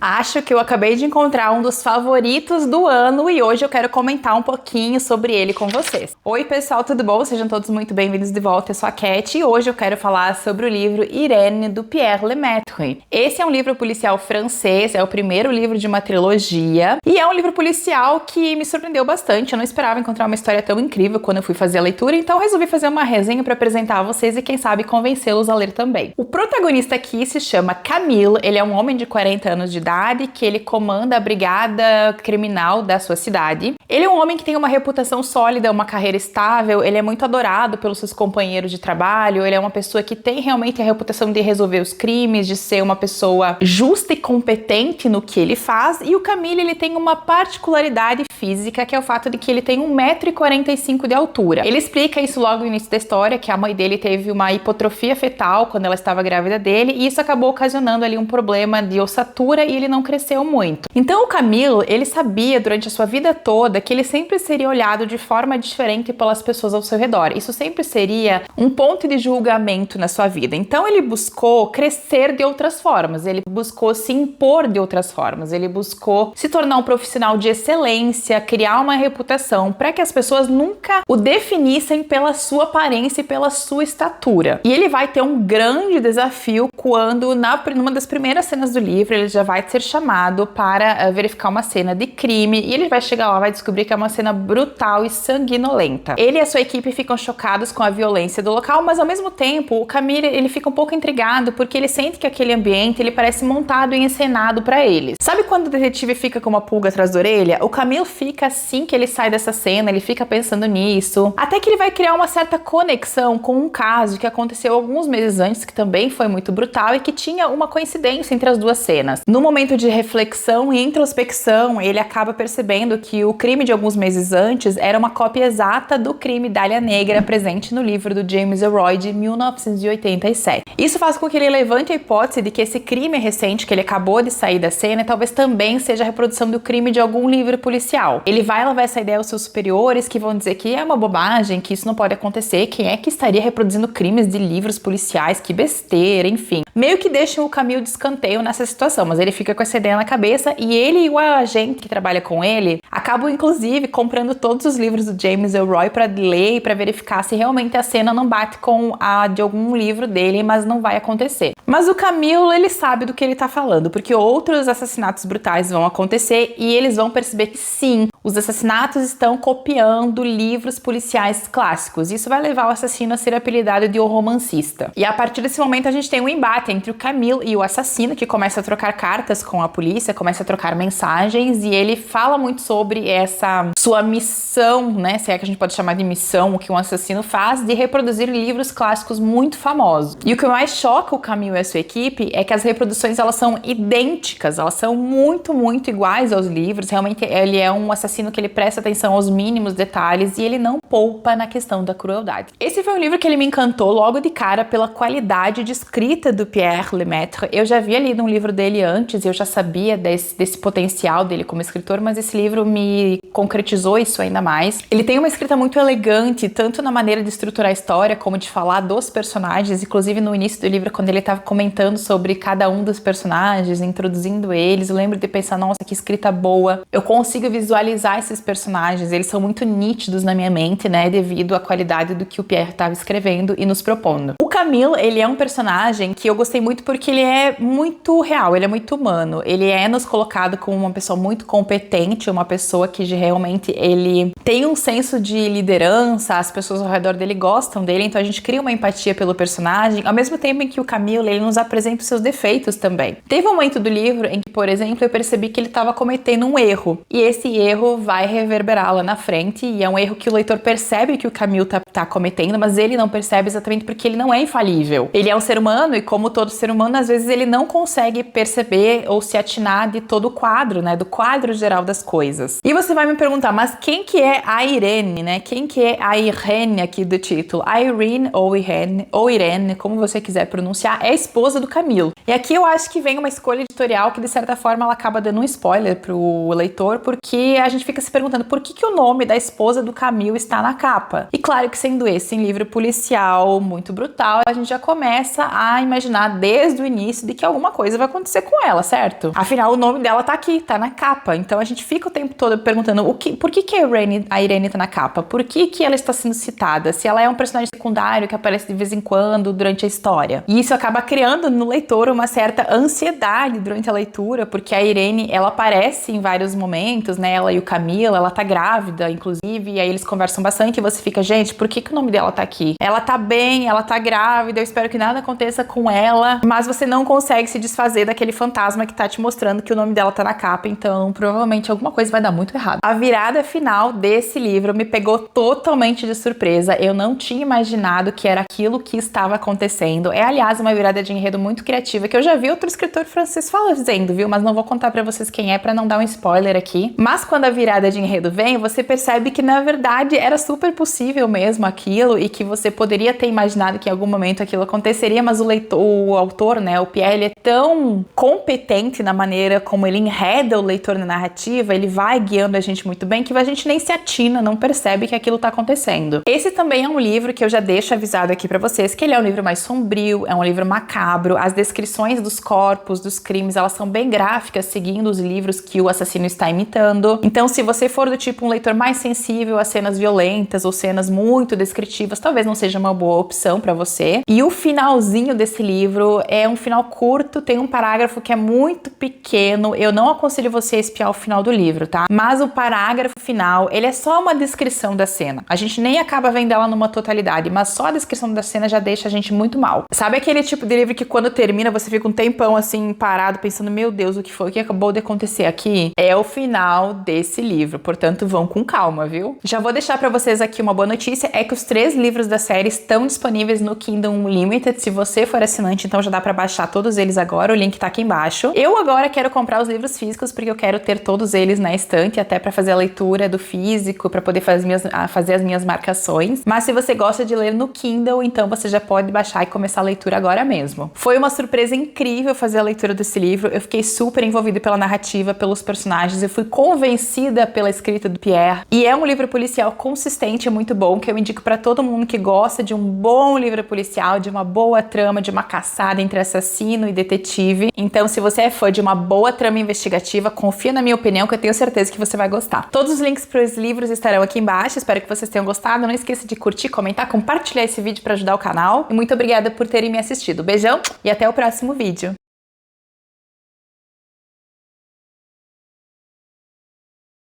Acho que eu acabei de encontrar um dos favoritos do ano e hoje eu quero comentar um pouquinho sobre ele com vocês. Oi pessoal, tudo bom? Sejam todos muito bem-vindos de volta, eu sou a Cat e hoje eu quero falar sobre o livro Irène, do Pierre Lemaitre. Esse é um livro policial francês, é o primeiro livro de uma trilogia e é um livro policial que me surpreendeu bastante. Eu não esperava encontrar uma história tão incrível quando eu fui fazer a leitura, então resolvi fazer uma resenha para apresentar a vocês e quem sabe convencê-los a ler também. O protagonista aqui se chama Camille, ele é um homem de 40 anos de idade que ele comanda a brigada criminal da sua cidade. Ele é um homem que tem uma reputação sólida, uma carreira estável, ele é muito adorado pelos seus companheiros de trabalho, ele é uma pessoa que tem realmente a reputação de resolver os crimes, de ser uma pessoa justa e competente no que ele faz, e o Camille, ele tem uma particularidade física, que é o fato de que ele tem 1,45 m de altura. Ele explica isso logo no início da história, que a mãe dele teve uma hipotrofia fetal quando ela estava grávida dele, e isso acabou ocasionando ali um problema de ossatura e ele não cresceu muito. Então o Camille, ele sabia durante a sua vida toda que ele sempre seria olhado de forma diferente pelas pessoas ao seu redor. Isso sempre seria um ponto de julgamento na sua vida. Então ele buscou crescer de outras formas, ele buscou se impor de outras formas, ele buscou se tornar um profissional de excelência, criar uma reputação para que as pessoas nunca o definissem pela sua aparência e pela sua estatura. E ele vai ter um grande desafio quando, numa das primeiras cenas do livro, ele já vai ser chamado para verificar uma cena de crime e ele vai chegar lá e vai descobrir que é uma cena brutal e sanguinolenta. Ele e a sua equipe ficam chocados com a violência do local, mas ao mesmo tempo o Camille, ele fica um pouco intrigado porque ele sente que aquele ambiente, ele parece montado e encenado para eles. Sabe quando o detetive fica com uma pulga atrás da orelha? O Camille fica assim que ele sai dessa cena, ele fica pensando nisso, até que ele vai criar uma certa conexão com um caso que aconteceu alguns meses antes, que também foi muito brutal e que tinha uma coincidência entre as duas cenas. No momento de reflexão e introspecção, ele acaba percebendo que o crime de alguns meses antes era uma cópia exata do crime Dália Negra presente no livro do James Ellroy de 1987. Isso faz com que ele levante a hipótese de que esse crime recente que ele acabou de sair da cena talvez também seja a reprodução do crime de algum livro policial. Ele vai levar essa ideia aos seus superiores, que vão dizer que é uma bobagem, que isso não pode acontecer, quem é que estaria reproduzindo crimes de livros policiais, que besteira, enfim. Meio que deixam o Camille de escanteio nessa situação, mas ele fica com essa ideia na cabeça e ele e o agente que trabalha com ele acabam inclusive comprando todos os livros do James Ellroy para ler e para verificar se realmente a cena não bate com a de algum livro dele, mas não vai acontecer. Mas o Camille, ele sabe do que ele tá falando, porque outros assassinatos brutais vão acontecer e eles vão perceber que sim, os assassinatos estão copiando livros policiais clássicos. Isso vai levar o assassino a ser apelidado de o romancista. E a partir desse momento a gente tem um embate entre o Camille e o assassino, que começa a trocar cartas com a polícia, começa a trocar mensagens e ele fala muito sobre essa sua missão, né, se é que a gente pode chamar de missão, o que um assassino faz, de reproduzir livros clássicos muito famosos. E o que mais choca o Camille e a sua equipe é que as reproduções, elas são idênticas, elas são muito, muito iguais aos livros. Realmente ele é um assassino que ele presta atenção aos mínimos detalhes e ele não poupa na questão da crueldade. Esse foi um livro que ele me encantou logo de cara pela qualidade de escrita do Pierre Lemaitre. Eu já havia lido um livro dele antes, eu já sabia desse potencial dele como escritor, mas esse livro me concretizou isso ainda mais. Ele tem uma escrita muito elegante, tanto na maneira de estruturar a história, como de falar dos personagens. Inclusive no início do livro, quando ele estava comentando sobre cada um dos personagens, introduzindo eles, eu lembro de pensar, nossa, que escrita boa. Eu consigo visualizar esses personagens, eles são muito nítidos na minha mente, né, devido à qualidade do que o Pierre estava escrevendo e nos propondo. O Camille, ele é um personagem que eu gostei muito porque ele é muito real, ele é muito humano, ele é nos colocado como uma pessoa muito competente, uma pessoa que realmente ele tem um senso de liderança, as pessoas ao redor dele gostam dele, então a gente cria uma empatia pelo personagem, ao mesmo tempo em que o Camille, ele nos apresenta os seus defeitos também. Teve um momento do livro em que, por exemplo, eu percebi que ele estava cometendo um erro, e esse erro vai reverberar lá na frente, e é um erro que o leitor percebe que o Camille tá cometendo, mas ele não percebe exatamente porque ele não é infalível. Ele é um ser humano e, como todo ser humano, às vezes ele não consegue perceber ou se atinar de todo o quadro, né, do quadro geral das coisas. E você vai me perguntar, mas quem que é a Irene, né? Quem que é a Irene aqui do título? A Irene ou Irene, como você quiser pronunciar, é a esposa do Camille. E aqui eu acho que vem uma escolha editorial que, de certa forma, ela acaba dando um spoiler pro leitor, porque a gente fica se perguntando por que o nome da esposa do Camille está na capa. E claro que, sendo esse um livro policial muito brutal, a gente já começa a imaginar desde o início de que alguma coisa vai acontecer com ela. certo? Afinal, o nome dela tá aqui, tá na capa. Então a gente fica o tempo todo perguntando por que a Irene tá na capa? Por que ela está sendo citada? Se ela é um personagem secundário que aparece de vez em quando durante a história. E isso acaba criando no leitor uma certa ansiedade durante a leitura, porque a Irene, ela aparece em vários momentos, né? Ela e o Camila, ela tá grávida, inclusive, e aí eles conversam bastante e você fica, gente, por que o nome dela tá aqui? Ela tá bem, ela tá grávida, eu espero que nada aconteça com ela, mas você não consegue se desfazer daquele fantasma que tá te mostrando que o nome dela tá na capa, então provavelmente alguma coisa vai dar muito errado. A virada final desse livro me pegou totalmente de surpresa, eu não tinha imaginado que era aquilo que estava acontecendo. É, aliás, uma virada de enredo muito criativa que eu já vi outro escritor francês fazendo, viu? Mas não vou contar pra vocês quem é pra não dar um spoiler aqui. Mas quando a virada de enredo vem, você percebe que na verdade era super possível mesmo aquilo e que você poderia ter imaginado que em algum momento aquilo aconteceria, mas o autor, né, o Pierre, ele é tão competente na maneira como ele enreda o leitor na narrativa, ele vai guiando a gente muito bem, que a gente nem se atina, não percebe que aquilo tá acontecendo. Esse também é um livro que eu já deixo avisado aqui pra vocês, que ele é um livro mais sombrio, é um livro macabro, as descrições dos corpos, dos crimes, elas são bem gráficas, seguindo os livros que o assassino está imitando. Então, se você for do tipo um leitor mais sensível a cenas violentas ou cenas muito descritivas, talvez não seja uma boa opção pra você. E o finalzinho desse livro é um final curto, tem um parágrafo que é muito pequeno, eu não aconselho você a espiar o final do livro, tá? Mas o parágrafo final, ele é só uma descrição da cena. A gente nem acaba vendo ela numa totalidade, mas só a descrição da cena já deixa a gente muito mal. Sabe aquele tipo de livro que quando termina você fica um tempão assim parado pensando, meu Deus, o que foi? O que acabou de acontecer aqui? É o final desse livro, portanto vão com calma, viu? Já vou deixar pra vocês aqui uma boa notícia, é que os 3 livros da série estão disponíveis no Kindle Unlimited, se você for assinante, então já dá pra baixar todos eles agora, o link tá aqui embaixo. Eu agora quero comprar os livros físicos porque eu quero ter todos eles na estante, até pra fazer a leitura do físico, pra poder fazer as minhas marcações. Mas se você gosta de ler no Kindle, então você já pode baixar e começar a leitura agora mesmo. Foi uma surpresa incrível fazer a leitura desse livro, eu fiquei super envolvida pela narrativa, pelos personagens, eu fui convencida pela escrita do Pierre, e é um livro policial consistente e muito bom, que eu indico pra todo mundo que gosta de um bom livro policial, de uma boa trama, de uma caçada entre assassino e detetive. Então, se você é fã de uma boa trama investigativa, confia na minha opinião, que eu tenho certeza que você vai gostar. Todos os links para os livros estarão aqui embaixo, espero que vocês tenham gostado, não esqueça de curtir, comentar, compartilhar esse vídeo para ajudar o canal, e muito obrigada por terem me assistido. Beijão e até o próximo vídeo.